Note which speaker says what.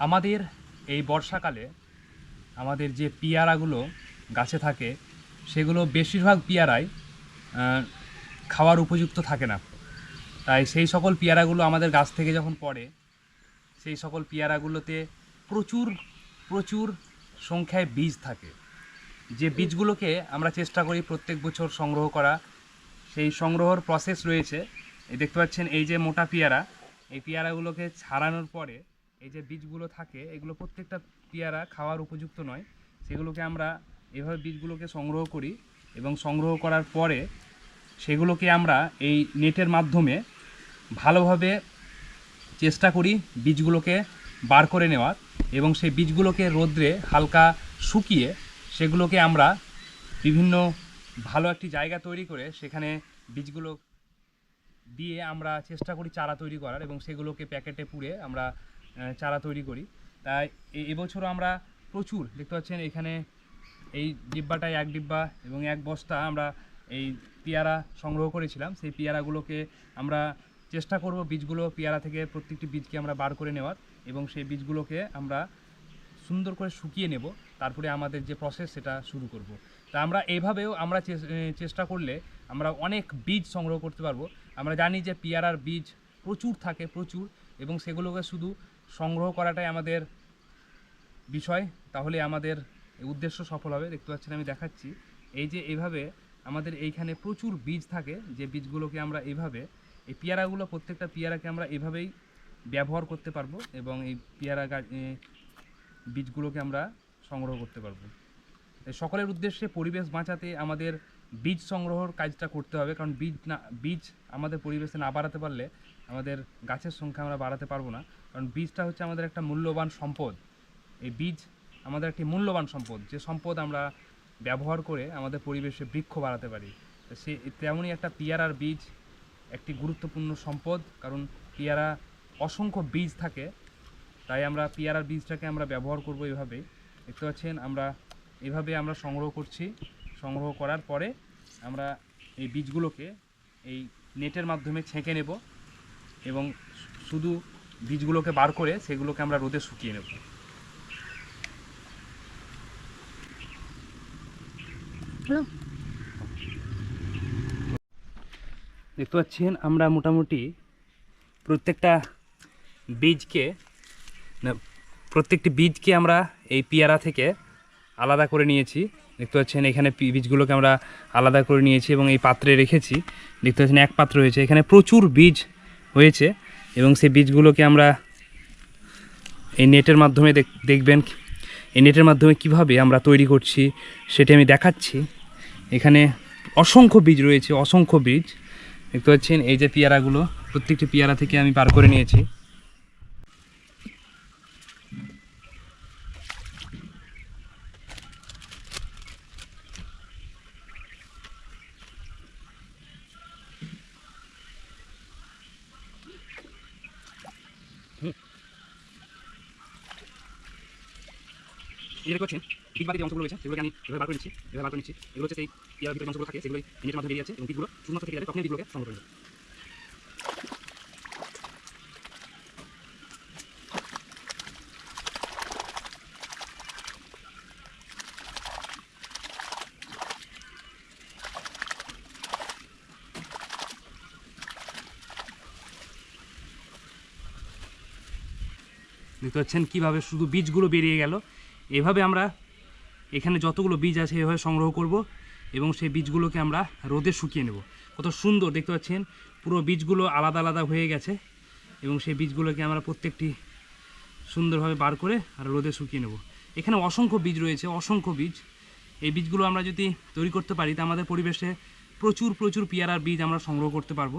Speaker 1: আমাদের এই বর্ষাকালে আমাদের যে পেয়ারাগুলো গাছে থাকে সেগুলো বেশিরভাগ পেয়ারাই খাওয়ার উপযুক্ত থাকে না। তাই সেই সকল পেয়ারাগুলো আমাদের গাছ থেকে যখন পড়ে সেই সকল পেয়ারাগুলোতে প্রচুর প্রচুর সংখ্যায় বীজ থাকে, যে বীজগুলোকে আমরা চেষ্টা করি প্রত্যেক বছর সংগ্রহ করা। সেই সংগ্রহর প্রসেস রয়েছে। এই দেখতে পাচ্ছেন, এই যে মোটা পেয়ারা, এই পেয়ারাগুলোকে ছাড়ানোর পরে এই যে বীজগুলো থাকে এগুলো প্রত্যেকটা পেয়ারা খাওয়ার উপযুক্ত নয়। সেগুলোকে আমরা এভাবে বীজগুলোকে সংগ্রহ করি এবং সংগ্রহ করার পরে সেগুলোকে আমরা এই নেটের মাধ্যমে ভালোভাবে চেষ্টা করি বীজগুলোকে বার করে নেওয়ার, এবং সেই বীজগুলোকে রোদ্রে হালকা শুকিয়ে সেগুলোকে আমরা বিভিন্ন ভালো একটি জায়গা তৈরি করে সেখানে বীজগুলো দিয়ে আমরা চেষ্টা করি চারা তৈরি করার, এবং সেগুলোকে প্যাকেটে পুড়ে আমরা চারা তৈরি করি। তাই এবছরও আমরা প্রচুর দেখতে পাচ্ছেন এখানে এই ডিব্বাটায় এক ডিব্বা এবং এক বস্তা আমরা এই পেয়ারা সংগ্রহ করেছিলাম। সেই পেয়ারাগুলোকে আমরা চেষ্টা করব বীজগুলো পেয়ারা থেকে প্রত্যেকটি বীজকে আমরা বার করে নেওয়ার, এবং সেই বীজগুলোকে আমরা সুন্দর করে শুকিয়ে নেব, তারপরে আমাদের যে প্রসেস সেটা শুরু করব। তা আমরা এইভাবেও আমরা চেষ্টা করলে আমরা অনেক বীজ সংগ্রহ করতে পারবো। আমরা জানি যে পেয়ারার বীজ প্রচুর থাকে, প্রচুর, এবং সেগুলোকে শুধু সংগ্রহ করাটাই আমাদের বিষয়, তাহলে আমাদের উদ্দেশ্য সফল হবে। দেখতে পাচ্ছেন আমি দেখাচ্ছি, এই যে এইভাবে আমাদের এইখানে প্রচুর বীজ থাকে, যে বীজগুলোকে আমরা এইভাবে এই পেয়ারাগুলো প্রত্যেকটা পেয়ারাকে আমরা এভাবেই ব্যবহার করতে পারবো, এবং এই পেয়ারা বীজগুলোকে আমরা সংগ্রহ করতে পারবো। সকলের উদ্দেশ্যে পরিবেশ বাঁচাতে আমাদের বীজ সংগ্রহর কাজটা করতে হবে, কারণ বীজ আমাদের পরিবেশে না বাড়াতে পারলে আমাদের গাছের সংখ্যা আমরা বাড়াতে পারবো না। কারণ বীজটা হচ্ছে আমাদের একটা মূল্যবান সম্পদ। এই বীজ আমাদের একটি মূল্যবান সম্পদ, যে সম্পদ আমরা ব্যবহার করে আমাদের পরিবেশে বৃক্ষ বাড়াতে পারি। সে তেমনই একটা পেয়ারার বীজ একটি গুরুত্বপূর্ণ সম্পদ, কারণ পেয়ারা অসংখ্য বীজ থাকে, তাই আমরা পেয়ারার বীজটাকে আমরা ব্যবহার করব এইভাবে। দেখতে পাচ্ছেন আমরা এভাবে আমরা সংগ্রহ করছি। সংগ্রহ করার পরে আমরা এই বীজগুলোকে এই নেটের মাধ্যমে ছেঁকে নেব, এবং শুধু বীজগুলোকে বার করে সেগুলোকে আমরা রোদে শুকিয়ে নেব। দেখতে পাচ্ছেন আমরা মোটামুটি প্রত্যেকটি বীজকে আমরা এই পেয়ারা থেকে আলাদা করে নিয়েছি। দেখতে পাচ্ছেন এখানে বীজগুলোকে আমরা আলাদা করে নিয়েছি এবং এই পাত্রে রেখেছি। দেখতে পাচ্ছেন এক পাত্র হয়েছে, এখানে প্রচুর বীজ হয়েছে, এবং সেই বীজগুলোকে আমরা এই নেটের মাধ্যমে দেখবেন এই নেটের মাধ্যমে কিভাবে আমরা তৈরি করছি সেটি আমি দেখাচ্ছি। এখানে অসংখ্য বীজ রয়েছে, অসংখ্য বীজ। দেখতে পাচ্ছেন এই যে পেয়ারাগুলো, প্রত্যেকটি পেয়ারা থেকে আমি বার করে নিয়েছি। করছেন বীজবাদী যে অংশগুলো রয়েছে সেগুলোকে আমি এভাবে বার করে নিচ্ছি, এগুলো হচ্ছে সেই পেয়ারার ভিতরে অংশগুলো থাকে, সেগুলো নেটের মাধ্যমে বেরিয়ে আছে, এবং বীজগুলো শুধুমাত্র থেকে যাবে, তখন বীজগুলোকে সংগ্রহ করে নেব। দেখতে পাচ্ছেন কীভাবে শুধু বীজগুলো বেরিয়ে গেল। এভাবে আমরা এখানে যতগুলো বীজ আছে এভাবে সংগ্রহ করব, এবং সেই বীজগুলোকে আমরা রোদে শুকিয়ে নেব। কত সুন্দর দেখতে পাচ্ছেন, পুরো বীজগুলো আলাদা আলাদা হয়ে গেছে, এবং সেই বীজগুলোকে আমরা প্রত্যেকটি সুন্দরভাবে বার করে আর রোদে শুকিয়ে নেব। এখানে অসংখ্য বীজ রয়েছে, অসংখ্য বীজ। এই বীজগুলো আমরা যদি তৈরি করতে পারি তা আমাদের পরিবেশে প্রচুর প্রচুর পেয়ারার বীজ আমরা সংগ্রহ করতে পারবো।